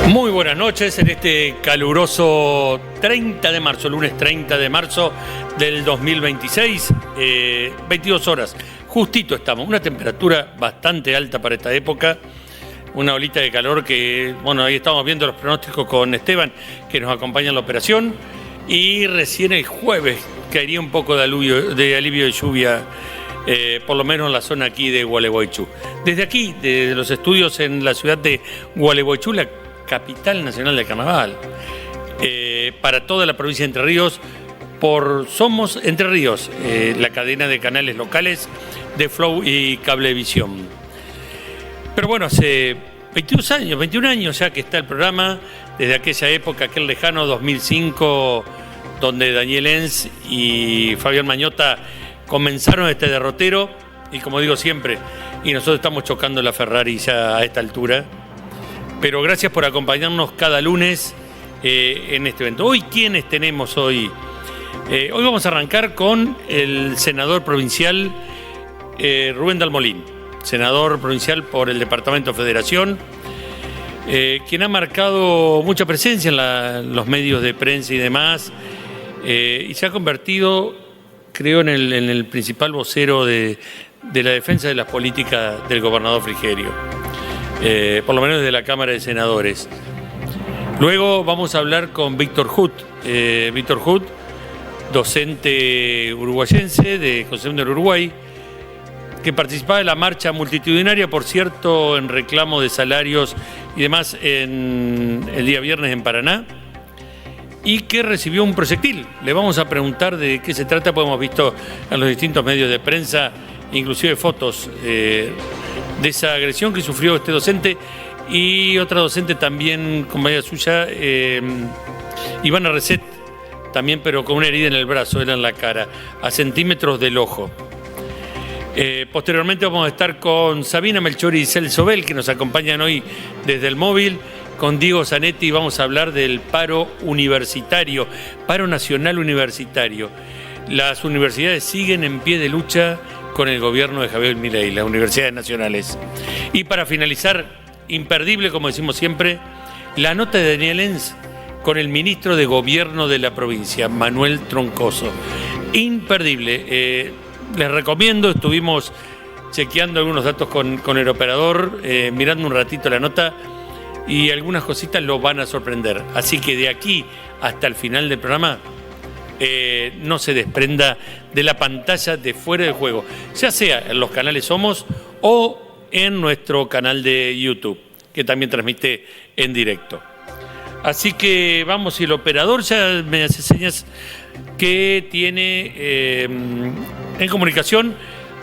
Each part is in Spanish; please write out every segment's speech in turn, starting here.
Muy buenas noches en este caluroso 30 de marzo, lunes 30 de marzo del 2026, 22 horas, justito estamos, una temperatura bastante alta para esta época, una olita de calor que, bueno, ahí estamos viendo los pronósticos con Esteban, que nos acompaña en la operación, y recién el jueves caería un poco de alivio de lluvia, por lo menos en la zona aquí de Gualeguaychú. Desde aquí, desde los estudios en la ciudad de Gualeguaychú, la capital nacional del carnaval, para toda la provincia de Entre Ríos, por Somos Entre Ríos, la cadena de canales locales de Flow y Cablevisión. Pero bueno, hace 21 años ya que está el programa, desde aquella época, aquel lejano 2005, donde Daniel Enz y Fabián Mañota comenzaron este derrotero, y como digo siempre, y nosotros estamos chocando la Ferrari ya a esta altura. Pero gracias por acompañarnos cada lunes en este evento. Hoy, ¿quiénes tenemos hoy? Hoy vamos a arrancar con el senador provincial Rubén Dalmolín, senador provincial por el Departamento Federación, quien ha marcado mucha presencia en los medios de prensa y demás, y se ha convertido, creo, en el principal vocero de la defensa de las políticas del gobernador Frigerio. Por lo menos desde la Cámara de Senadores. Luego vamos a hablar con Víctor Hut. Víctor Hut, docente uruguayense de Concepción del Uruguay, que participaba de la marcha multitudinaria, por cierto, en reclamo de salarios y demás el día viernes en Paraná, y que recibió un proyectil. Le vamos a preguntar de qué se trata, porque hemos visto en los distintos medios de prensa, inclusive fotos de esa agresión que sufrió este docente y otra docente también, compañera suya, Ivana Reset, también, pero con una herida en el brazo, era en la cara, a centímetros del ojo. Posteriormente vamos a estar con Sabina Melchori y Celso Bel, que nos acompañan hoy desde el móvil. Con Diego Zanetti vamos a hablar del paro universitario, paro nacional universitario. Las universidades siguen en pie de lucha con el gobierno de Javier Milei, las universidades nacionales. Y para finalizar, imperdible, como decimos siempre, la nota de Daniel Enz con el ministro de Gobierno de la provincia, Manuel Troncoso. Imperdible. Les recomiendo, estuvimos chequeando algunos datos con el operador, mirando un ratito la nota, y algunas cositas lo van a sorprender. Así que de aquí hasta el final del programa, no se desprenda de la pantalla de Fuera de Juego, ya sea en los canales Somos o en nuestro canal de YouTube, que también transmite en directo. Así que vamos, y el operador ya me hace señas que tiene en comunicación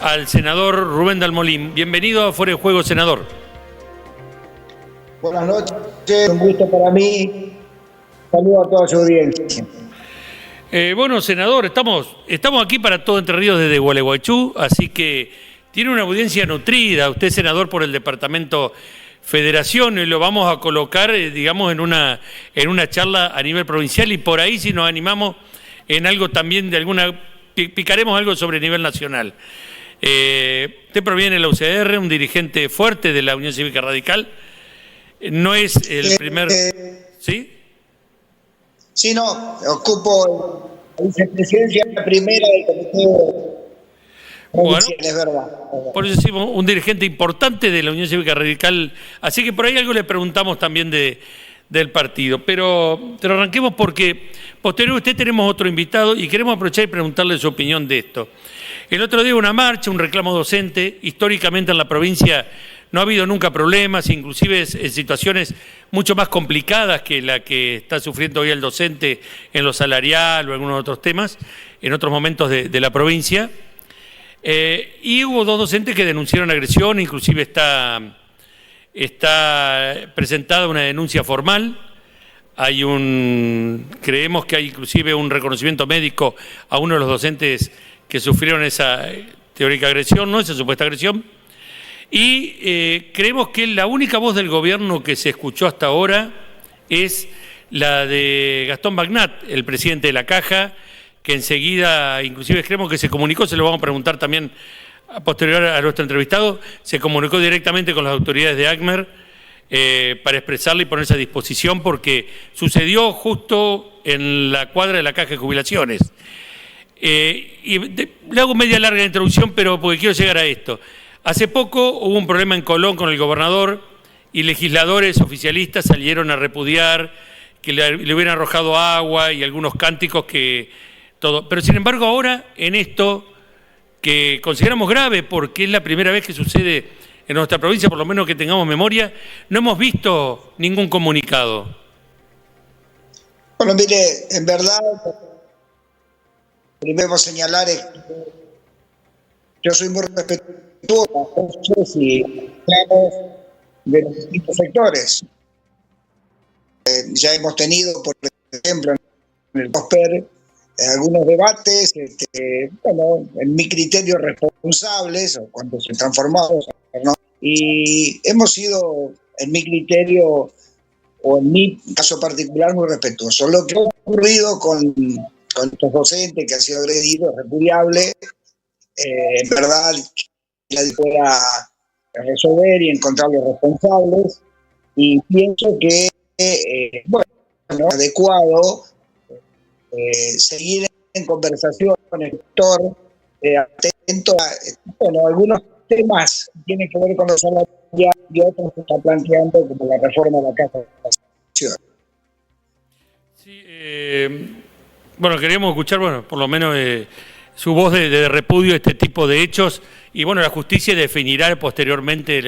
al senador Rubén Dalmolín. Bienvenido a Fuera de Juego, senador. Buenas noches, un gusto para mí. Saludos a toda su audiencia. Bueno, senador, estamos aquí para todo Entre Ríos desde Gualeguaychú, así que tiene una audiencia nutrida. Usted es senador por el Departamento Federación, y lo vamos a colocar, digamos, en una charla a nivel provincial, y por ahí, si nos animamos en algo también picaremos algo sobre nivel nacional. Usted proviene de la UCR, un dirigente fuerte de la Unión Cívica Radical. No es el primer... ¿Sí? Sí, no, ocupo la vicepresidencia primera del comité provincial, es verdad. Por eso decimos, un dirigente importante de la Unión Cívica Radical, así que por ahí algo le preguntamos también del partido. Pero arranquemos porque posterior a usted tenemos otro invitado y queremos aprovechar y preguntarle su opinión de esto. El otro día una marcha, un reclamo docente, históricamente en la provincia no ha habido nunca problemas, inclusive en situaciones mucho más complicadas que la que está sufriendo hoy el docente en lo salarial o algunos otros temas, en otros momentos de la provincia. Y hubo dos docentes que denunciaron agresión, inclusive está presentada una denuncia formal. Creemos que hay inclusive un reconocimiento médico a uno de los docentes que sufrieron esa teórica agresión, ¿no? Esa supuesta agresión. Y creemos que la única voz del gobierno que se escuchó hasta ahora es la de Gastón Bagnat, el presidente de la Caja, que enseguida, inclusive creemos que se comunicó, se lo vamos a preguntar también a posterior a nuestro entrevistado, se comunicó directamente con las autoridades de ACMER para expresarla y ponerse a disposición, porque sucedió justo en la cuadra de la Caja de Jubilaciones. Le hago media larga la introducción, pero porque quiero llegar a esto. Hace poco hubo un problema en Colón con el gobernador y legisladores oficialistas salieron a repudiar que le hubieran arrojado agua y algunos cánticos que todo. Pero sin embargo ahora en esto que consideramos grave porque es la primera vez que sucede en nuestra provincia, por lo menos que tengamos memoria, no hemos visto ningún comunicado. Bueno, mire, en verdad, primero señalar es que yo soy muy respetuoso y claros de los distintos sectores. Ya hemos tenido, por ejemplo, en el PROSPER, algunos debates, bueno, en mi criterio responsables, o cuando se transformaron, ¿no? Y hemos sido, en mi criterio, o en mi caso particular, muy respetuosos. Lo que ha ocurrido con estos docentes que han sido agredidos es repudiable. En verdad, la pueda resolver y encontrar los responsables. Y pienso que, bueno, adecuado seguir en conversación con el sector, atento a, bueno, algunos temas que tienen que ver con los salarios y otros que está planteando, como la reforma de la Caja de Jubilaciones. Sí, bueno, queríamos escuchar, bueno, por lo menos su voz de repudio a este tipo de hechos, y bueno, la justicia definirá posteriormente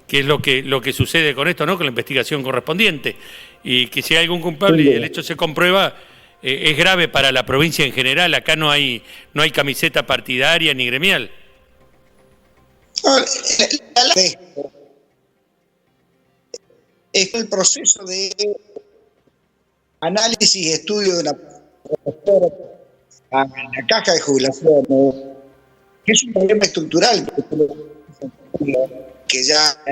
qué es lo que sucede con esto, ¿no? Con la investigación correspondiente, y que si hay algún culpable y el hecho se comprueba, es grave para la provincia en general. Acá no hay camiseta partidaria ni gremial. Es el proceso de análisis y estudio de la Caja de Jubilaciones, que es un problema estructural que ya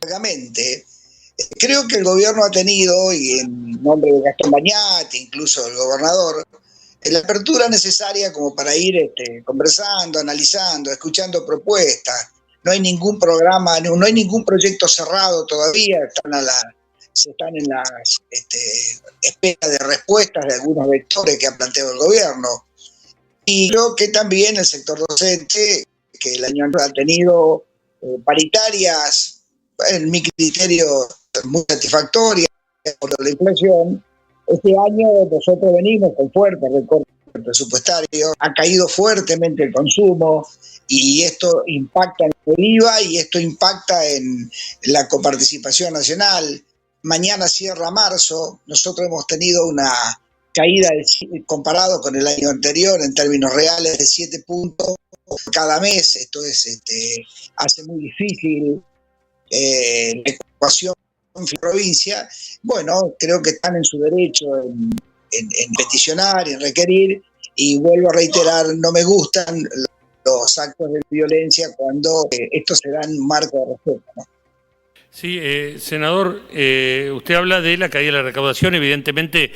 largamente. Creo que el gobierno ha tenido, y en nombre de Gastón Bañate, incluso el gobernador, la apertura necesaria como para ir conversando, analizando, escuchando propuestas. No hay ningún programa, no hay ningún proyecto cerrado todavía, se están en las espera de respuestas de algunos vectores que ha planteado el gobierno. Y creo que también el sector docente, que el año anterior ha tenido paritarias, en mi criterio, muy satisfactorias por la inflación. Este año nosotros venimos con fuertes recortes presupuestarios, ha caído fuertemente el consumo y esto impacta en el IVA y esto impacta en la coparticipación nacional. Mañana cierra marzo, nosotros hemos tenido una caída comparado con el año anterior en términos reales de 7 puntos cada mes. Esto hace muy difícil la ecuación en provincia. Bueno, creo que están en su derecho en peticionar, en requerir, y vuelvo a reiterar, no me gustan los actos de violencia cuando esto se da en un marco de respeto, ¿no? Sí, senador, usted habla de la caída de la recaudación. Evidentemente,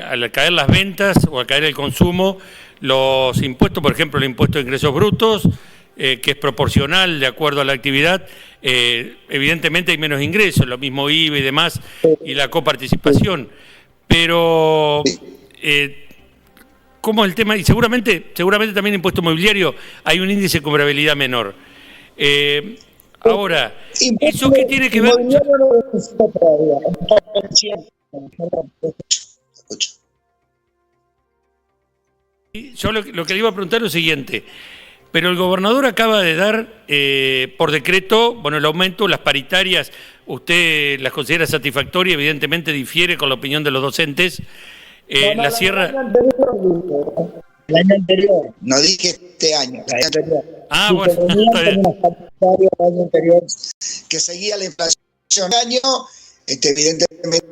al caer las ventas o al caer el consumo, los impuestos, por ejemplo, el impuesto de ingresos brutos, que es proporcional de acuerdo a la actividad, evidentemente hay menos ingresos, lo mismo IVA y demás, y la coparticipación. Pero, ¿cómo es el tema? Y seguramente también en impuesto inmobiliario hay un índice de cobrabilidad menor. Ahora, ¿eso qué tiene que ver? Yo lo que le iba a preguntar es lo siguiente. Pero el gobernador acaba de dar por decreto, bueno, el aumento, las paritarias, usted las considera satisfactorias, evidentemente difiere con la opinión de los docentes. La Sierra... El año anterior, no dije este año, el año anterior. Ah, sí, bueno, está bien. El año anterior, que seguía la inflación del año, evidentemente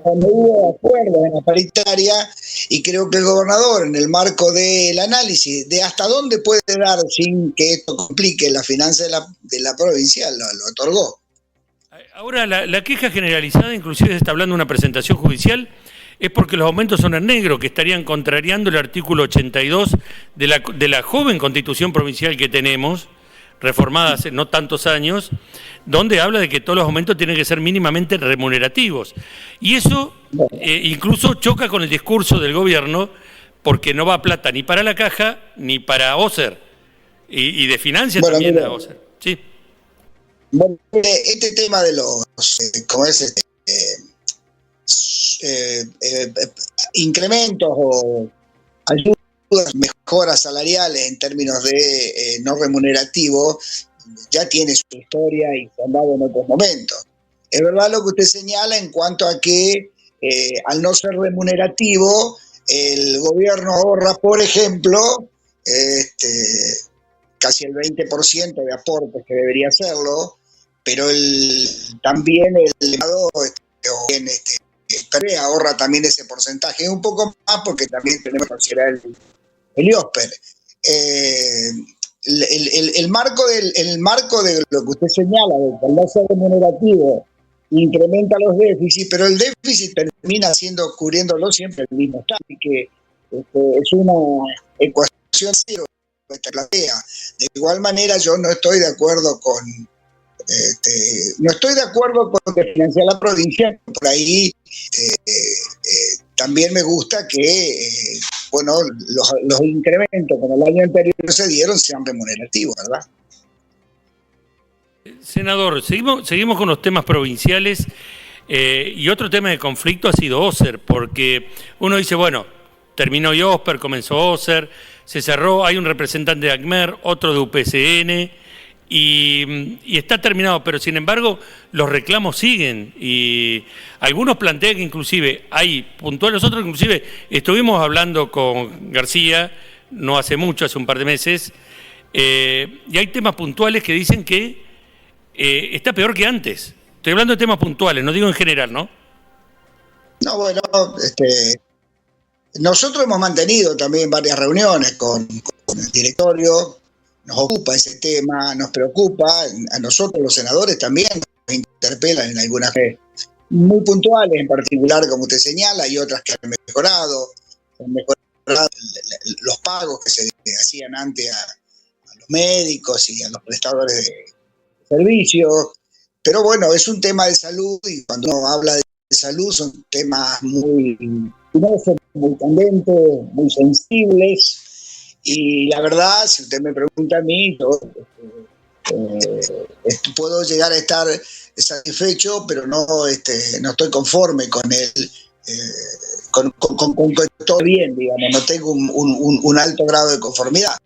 no hubo acuerdo en la paritaria, y creo que el gobernador, en el marco del análisis de hasta dónde puede dar sin que esto complique la finanza de la provincia, lo otorgó. Ahora, la queja generalizada, inclusive se está hablando de una presentación judicial, es porque los aumentos son en negro, que estarían contrariando el artículo 82 de la joven Constitución provincial que tenemos, reformada hace no tantos años, donde habla de que todos los aumentos tienen que ser mínimamente remunerativos. Y eso incluso choca con el discurso del gobierno, porque no va plata ni para la caja ni para OSER, y de financia también a OSER. Sí. Bueno, este tema de los, ¿cómo es? Incrementos o ayudas, mejoras salariales en términos de no remunerativo, ya tiene su historia y se han dado en otros momentos. Es verdad lo que usted señala en cuanto a que al no ser remunerativo, el gobierno ahorra, por ejemplo, casi el 20% de aportes que debería hacerlo, pero también el Estado ahorra también ese porcentaje, un poco más porque también tenemos que considerar el IOSPER. El marco de lo que usted señala, de que al no ser remunerativo incrementa los déficits, pero el déficit termina cubriéndolo siempre el mismo Estado. Así que es una ecuación cero que se plantea. De igual manera, yo no estoy de acuerdo con que financiar la provincia. Por ahí también me gusta que los incrementos como el año anterior se dieron sean remunerativos, ¿verdad? Senador, seguimos con los temas provinciales y otro tema de conflicto ha sido OSER, porque uno dice, bueno, terminó IOSPER, comenzó OSER, se cerró, hay un representante de ACMER, otro de UPCN y está terminado, pero sin embargo los reclamos siguen y algunos plantean que inclusive hay puntuales, nosotros inclusive estuvimos hablando con García no hace mucho, hace un par de meses, y hay temas puntuales que dicen que está peor que antes. Estoy hablando de temas puntuales, no digo en general, ¿no? No, bueno, nosotros hemos mantenido también varias reuniones con el directorio, nos ocupa ese tema, nos preocupa, a nosotros los senadores también nos interpelan en algunas muy puntuales, en particular, como usted señala, y otras que han mejorado los pagos que se hacían antes a los médicos y a los prestadores de servicios, pero bueno, es un tema de salud y cuando uno habla de salud son temas muy candentes, muy sensibles y la verdad, si usted me pregunta a mí, yo puedo llegar a estar satisfecho, pero no estoy conforme con él, con que todo bien, digamos, no tengo un alto grado de conformidad.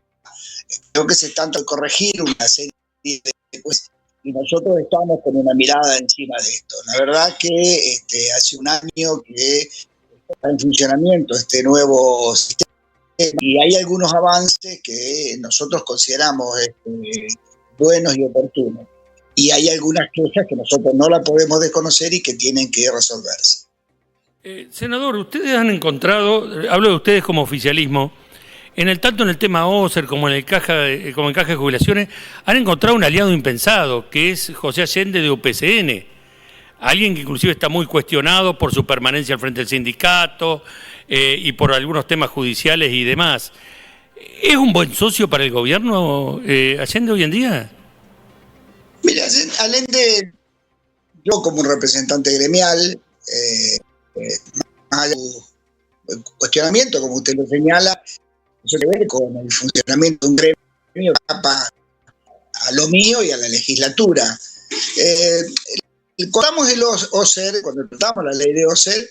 Creo que se trata de corregir una serie de cosas y nosotros estamos con una mirada encima de esto. La verdad que hace un año que está en funcionamiento este nuevo sistema y hay algunos avances que nosotros consideramos buenos y oportunos. Y hay algunas quejas que nosotros no las podemos desconocer y que tienen que resolverse. Senador, ustedes han encontrado, hablo de ustedes como oficialismo, tanto en el tema OSER como en el caja de jubilaciones, han encontrado un aliado impensado, que es José Allende de UPCN. Alguien que inclusive está muy cuestionado por su permanencia al frente del sindicato y por algunos temas judiciales y demás. ¿Es un buen socio para el gobierno Allende hoy en día? Mira, Allende, yo como un representante gremial, más allá de cuestionamiento, como usted lo señala, eso tiene que ver con el funcionamiento de un gremio que escapa a lo mío y a la legislatura. Contamos el OSER, cuando tratamos la ley de OSER,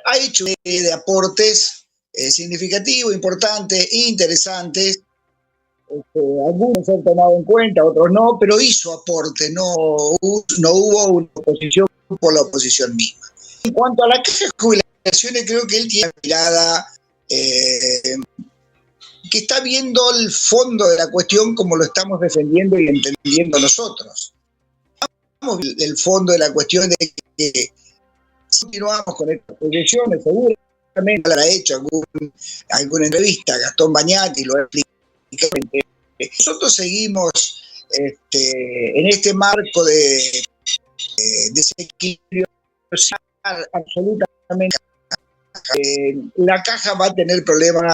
ha hecho de aportes significativos, importantes, interesantes. Algunos se han tomado en cuenta, otros no, pero hizo aporte, no hubo una oposición por la oposición misma. En cuanto a la caja de jubilaciones, creo que él tiene una mirada que está viendo el fondo de la cuestión como lo estamos defendiendo y entendiendo nosotros. El fondo de la cuestión de que si continuamos con estas proyecciones, seguramente lo ha hecho alguna entrevista, Gastón Bagnati lo ha explicado. Nosotros seguimos en este marco de desequilibrio social absolutamente. La caja va a tener problemas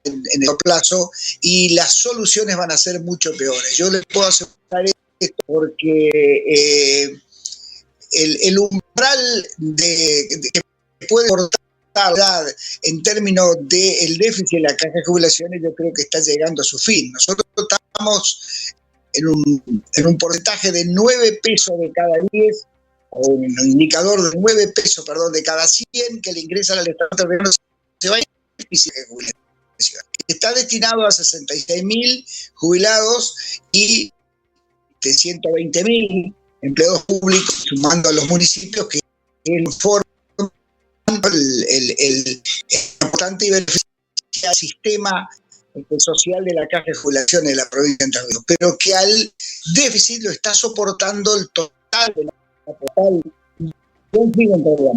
en el plazo y las soluciones van a ser mucho peores. Yo les puedo asegurar esto porque el umbral que puede cortar en términos del déficit de la caja de jubilaciones, yo creo que está llegando a su fin. Nosotros estamos en un porcentaje de 9 pesos de cada 10, o un indicador de 9 pesos, perdón, de cada 100 que le ingresan al Estado terreno, se va a ir el déficit de jubilación. Está destinado a 66.000 jubilados y de 120.000 empleados públicos, sumando a los municipios que forman el importante y beneficiario sistema social de la caja de jubilaciones de la provincia de Entre Ríos, pero que al déficit lo está soportando el total de la total.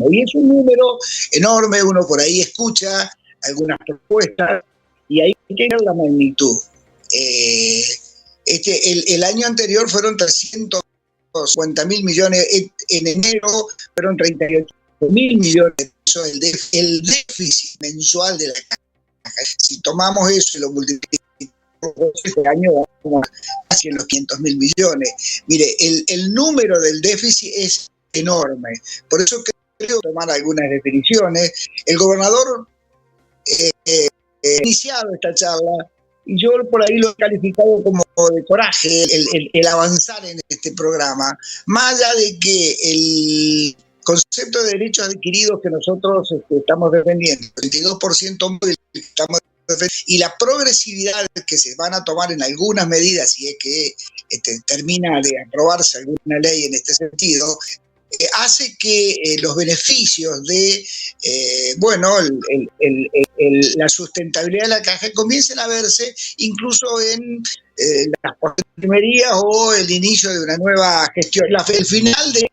Y es un número enorme, uno por ahí escucha algunas propuestas y ahí hay que ver la magnitud. El año anterior fueron 350.000 millones, en enero fueron 38.000 millones de pesos el déficit mensual de la caja. Si tomamos eso y lo multiplicamos este año, vamos casi en los 500.000 millones. Mire, el número del déficit es enorme. Por eso creo tomar algunas definiciones. El gobernador ha iniciado esta charla y yo por ahí lo he calificado como de coraje el avanzar en este programa, más allá de que el concepto de derechos adquiridos que nosotros estamos defendiendo, el 22% estamos defendiendo, y la progresividad que se van a tomar en algunas medidas, si es que termina de aprobarse alguna ley en este sentido, hace que los beneficios de la sustentabilidad de la caja comiencen a verse incluso en las postrimerías o el inicio de una nueva gestión. El final de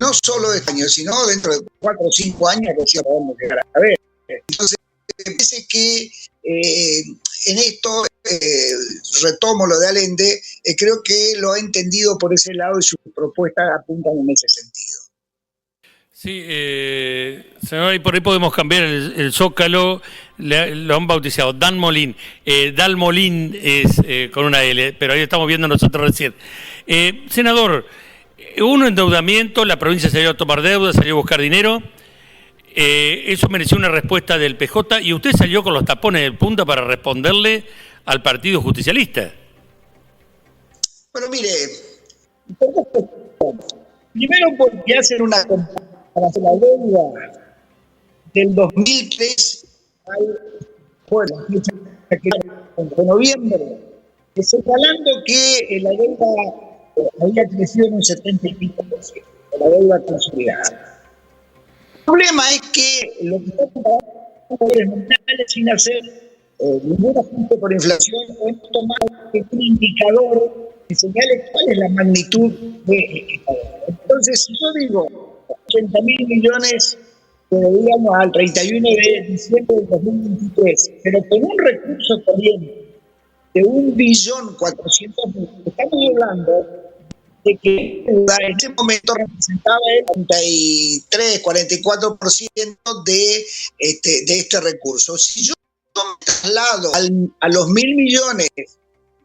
no solo de este año, sino dentro de 4 o 5 años que sí podemos llegar a ver. Entonces, me parece que en esto, retomo lo de Allende, creo que lo ha entendido por ese lado y sus propuestas apuntan en ese sentido. Sí, senador, y por ahí podemos cambiar el Zócalo, lo han bautizado Dan Molín. Dan Molín es con una L, pero ahí estamos viendo nosotros recién. Senador, hubo un endeudamiento, la provincia salió a tomar deuda, salió a buscar dinero. Eso mereció una respuesta del PJ y usted salió con los tapones de punta para responderle al Partido Justicialista. Bueno, mire, primero porque hacen una comparación de la deuda del 2003 al de noviembre, señalando que la deuda había crecido en un 75%, la deuda consolidada. El problema es que lo que está pasando es nominales sin hacer ningún ajuste por inflación, o hemos tomado un indicador que señale cuál es la magnitud de esta deuda. Entonces, si yo digo 80.000 millones que debíamos al 31 de diciembre del 2023, pero con un recurso corriente de 1.400.000.000, estamos hablando de que en ese momento representaba el 43-44% de este recurso. Si yo me traslado a los 1.000 millones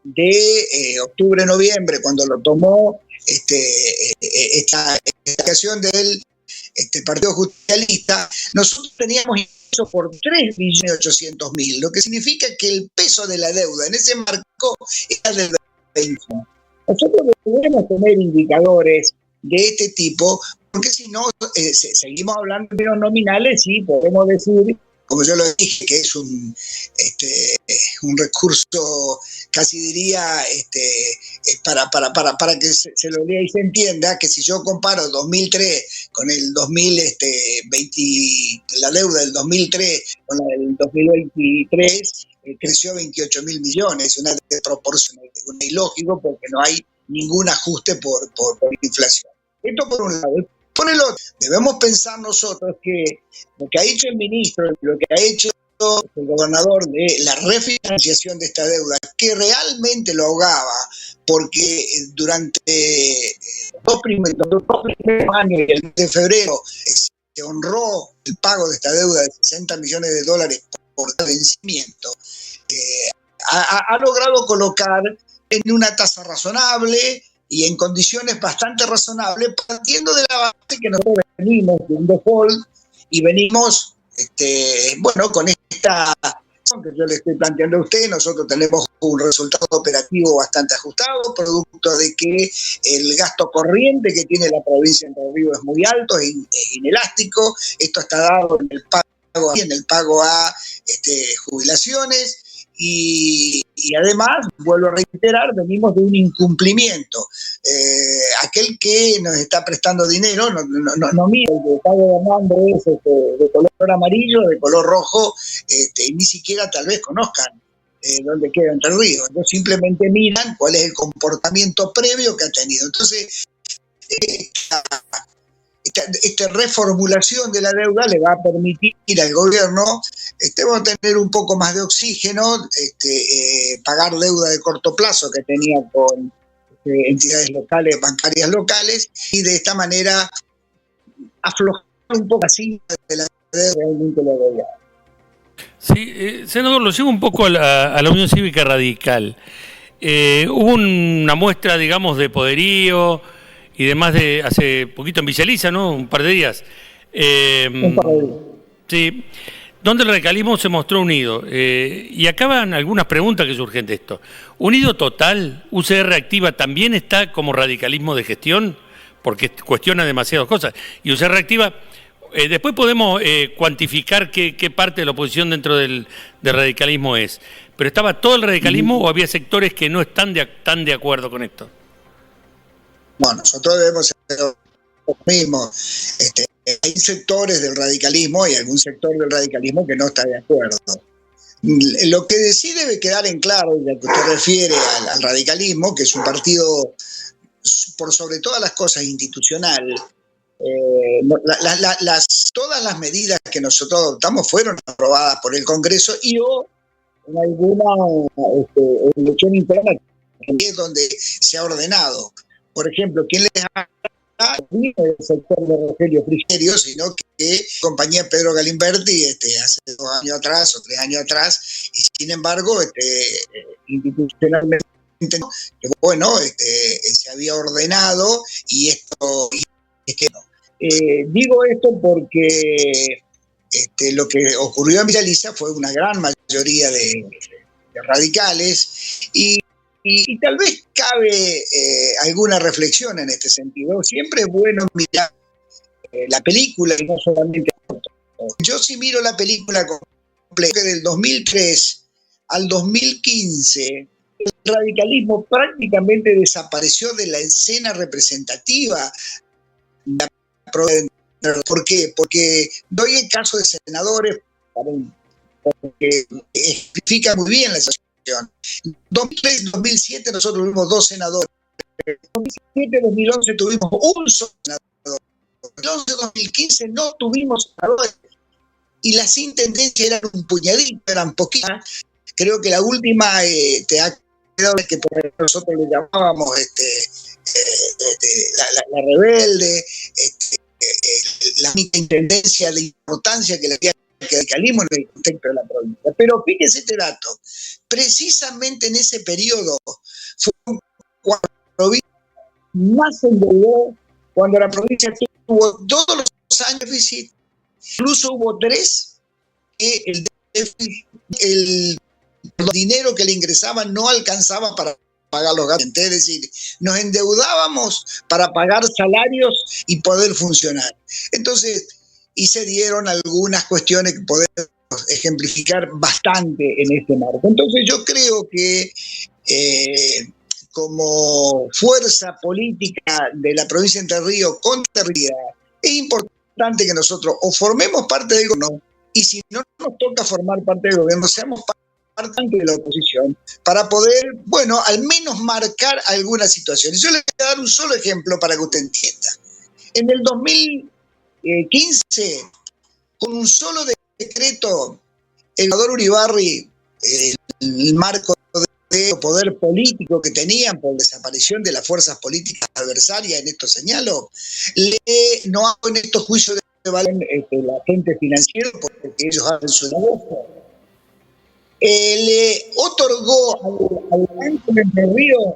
de octubre-noviembre, cuando lo tomó esta ocasión del Partido Justicialista, nosotros teníamos ingresos por 3.800.000, lo que significa que el peso de la deuda en ese marco era del 20%. Nosotros debemos tener indicadores de este tipo, porque si no, seguimos hablando de los nominales y podemos decir, como yo lo dije, que es un recurso, casi diría, para que se lo lea y se entienda, que si yo comparo 2003 con el 2020, la deuda del 2003 con la del 2023, creció 28.000 millones, una desproporción, una ilógico, porque no hay ningún ajuste por inflación. Esto por un lado. Por el otro, debemos pensar nosotros que lo que ha hecho el ministro, lo que ha hecho el gobernador de la refinanciación de esta deuda, que realmente lo ahogaba, porque durante los dos primeros años, el mes de febrero, se honró el pago de esta deuda de $60 millones por vencimiento. ha logrado colocar en una tasa razonable y en condiciones bastante razonables, partiendo de la base que nosotros venimos de un default y venimos, bueno, con esta que yo le estoy planteando a usted. Nosotros tenemos un resultado operativo bastante ajustado, producto de que el gasto corriente que tiene la provincia de Entre Ríos es muy alto, es inelástico. Esto está dado en el pago a jubilaciones. Y además, vuelvo a reiterar, venimos de un incumplimiento. Aquel que nos está prestando dinero no mira, el que está gobernando es de color amarillo, de color rojo, y ni siquiera tal vez conozcan dónde queda Entre Ríos. Ellos simplemente miran cuál es el comportamiento previo que ha tenido. Entonces, esta reformulación de la deuda le va a permitir al gobierno vamos a tener un poco más de oxígeno, pagar deuda de corto plazo que tenía con entidades locales, bancarias locales, y de esta manera aflojar un poco así de la deuda realmente la deuda. Sí, senador, lo sigo un poco a la Unión Cívica Radical. Hubo una muestra, digamos, de poderío y demás de hace poquito en Villaliza, ¿no? Un par de días. Un par de días. Sí, donde el radicalismo se mostró unido. Y acaban algunas preguntas que surgen de esto. ¿Unido total? ¿UCR Activa también está como radicalismo de gestión? Porque cuestiona demasiadas cosas. Y UCR Activa, después podemos cuantificar qué parte de la oposición dentro del radicalismo es. ¿Pero estaba todo el radicalismo o había sectores que no están tan de acuerdo con esto? Bueno, nosotros debemos ser los mismos. Hay sectores del radicalismo y algún sector del radicalismo que no está de acuerdo. Lo que sí debe quedar en claro, y a que usted refiere al radicalismo, que es un partido por sobre todas las cosas institucional, todas las medidas que nosotros adoptamos fueron aprobadas por el Congreso y o en alguna elección interna que es donde se ha ordenado. Por ejemplo, ¿quién les ha el sector de Rogelio Frigerio, sino que compañía Pedro Galimberti hace 2 años atrás o 3 años atrás, y sin embargo, institucionalmente, bueno, se había ordenado y esto no. Digo esto porque lo que ocurrió en Villaliza fue una gran mayoría de radicales y tal vez cabe alguna reflexión en este sentido. Siempre es bueno mirar la película y no solamente. Yo sí miro la película completa, que del 2003 al 2015 el radicalismo prácticamente desapareció de la escena representativa. ¿Por qué? Porque doy el caso de senadores porque explica muy bien la situación. En 2003-2007 nosotros tuvimos 2 senadores. En 2007-2011 tuvimos un solo senador. En 2011-2015 no tuvimos senadores. Y las intendencias eran un puñadito, eran poquitas. Creo que la última te ha quedado que nosotros le llamábamos la rebelde, la única intendencia de importancia que le había que radicalismo en el contexto de la provincia. Pero fíjese este dato, precisamente en ese periodo fue cuando la provincia más se endeudó, cuando la provincia tuvo todos los años déficit, incluso hubo 3 que el dinero que le ingresaban no alcanzaba para pagar los gastos. Es decir, nos endeudábamos para pagar salarios y poder funcionar. Entonces, y se dieron algunas cuestiones que podemos ejemplificar bastante en este marco. Entonces yo creo que como fuerza política de la provincia de Entre Ríos con terribilidad, es importante que nosotros o formemos parte del gobierno y si no nos toca formar parte del gobierno, seamos parte de la oposición para poder, bueno, al menos marcar algunas situaciones. Yo le voy a dar un solo ejemplo para que usted entienda. En el 2015, con un solo decreto, el gobernador Uribarri, el marco de poder político que tenían por desaparición de las fuerzas políticas adversarias, en esto señalo, no hago en estos juicios de valor el agente financiero porque ellos hacen su negocio. le otorgó al Banco de Entre Ríos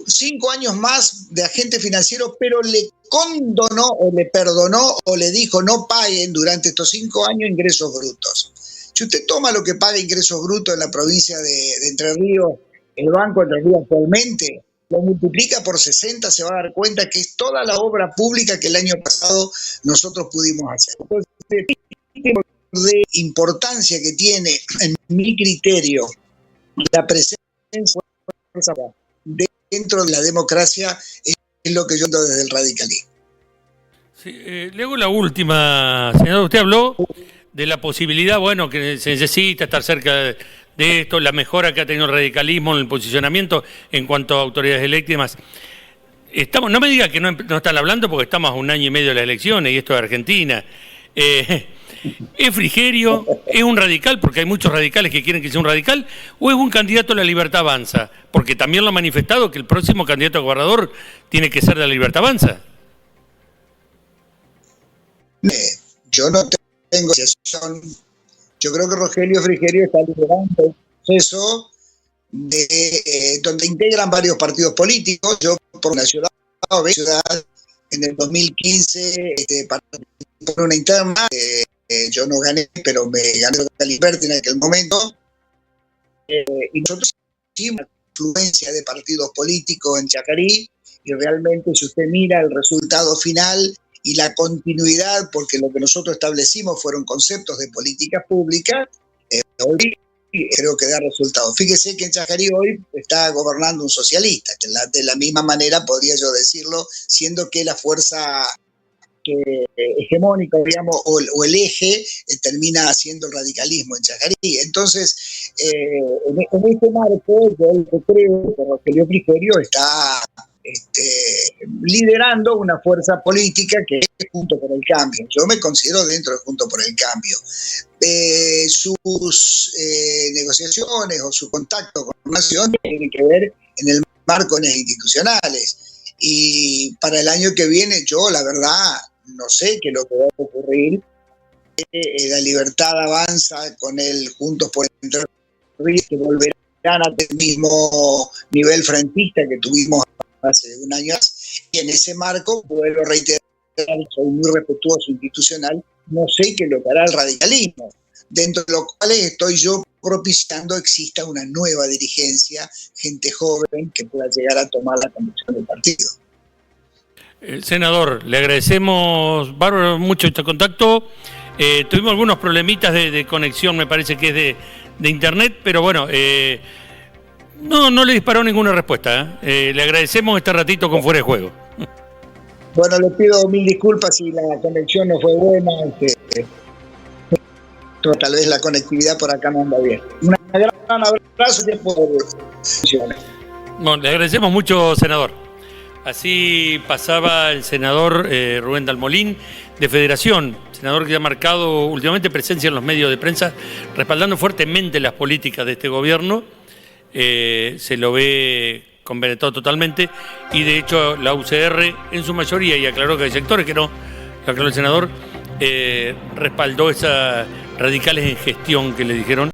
5 años más de agente financiero, pero le condonó o le perdonó o le dijo no paguen durante estos 5 años ingresos brutos. Si usted toma lo que paga ingresos brutos en la provincia de Entre Ríos, el Banco de Entre Ríos actualmente, lo multiplica por 60, se va a dar cuenta que es toda la obra pública que el año pasado nosotros pudimos hacer. Entonces, de importancia que tiene, en mi criterio, la presencia dentro de la democracia es lo que yo entiendo desde el radicalismo. Sí, le hago la última, senador. Usted habló de la posibilidad, bueno, que se necesita estar cerca de esto, la mejora que ha tenido el radicalismo en el posicionamiento en cuanto a autoridades electas y demás. No me diga que no están hablando porque estamos a 1 año y medio de las elecciones y esto es Argentina. ¿Es Frigerio? ¿Es un radical? Porque hay muchos radicales que quieren que sea un radical. ¿O es un candidato a la Libertad Avanza? Porque también lo ha manifestado que el próximo candidato a gobernador tiene que ser de la Libertad Avanza. Yo no tengo decisión. Yo creo que Rogelio Frigerio está liderando un proceso donde integran varios partidos políticos. Yo por una ciudad en el 2015 por una interna, yo no gané, pero me gané la Libertad en aquel momento. Y nosotros hicimos una influencia de partidos políticos en Chacarí, y realmente si usted mira el resultado final y la continuidad, porque lo que nosotros establecimos fueron conceptos de políticas públicas, hoy creo que da resultados. Fíjese que en Chacarí hoy está gobernando un socialista, que de la misma manera podría yo decirlo, siendo que la fuerza hegemónica, digamos, o el eje termina siendo el radicalismo en Chacarí. Entonces, en este marco, yo creo que Rogelio Frigerio está liderando una fuerza política que es Junto por el Cambio. Yo me considero dentro de Junto por el Cambio. Sus negociaciones o su contacto con la nación tienen que ver en el marco de las institucionales. Y para el año que viene, yo la verdad no sé qué es lo que va a ocurrir. La Libertad Avanza con el Juntos por el Cambio, que volverán a tener el mismo nivel frentista que tuvimos hace un año. Y en ese marco, vuelvo a reiterar, soy muy respetuoso institucional, no sé qué es lo que hará el radicalismo, dentro de lo cual estoy yo propiciando exista una nueva dirigencia, gente joven que pueda llegar a tomar la conducción del partido. Senador, le agradecemos, Bárbaro, mucho este contacto. Tuvimos algunos problemitas de conexión, me parece que es de internet, pero bueno, no le disparó ninguna respuesta. Le agradecemos este ratito con Fuera de Juego. Bueno, le pido 1000 disculpas si la conexión no fue buena. Tal vez la conectividad por acá no anda bien. Un gran abrazo por... Bueno, le agradecemos mucho, senador. Así pasaba el senador Rubén Dalmolín, de Federación, senador que ha marcado últimamente presencia en los medios de prensa, respaldando fuertemente las políticas de este gobierno. Se lo ve compenetrado totalmente, y de hecho la UCR en su mayoría, y aclaró que hay sectores que no, lo aclaró el senador, respaldó esas radicales en gestión que le dijeron.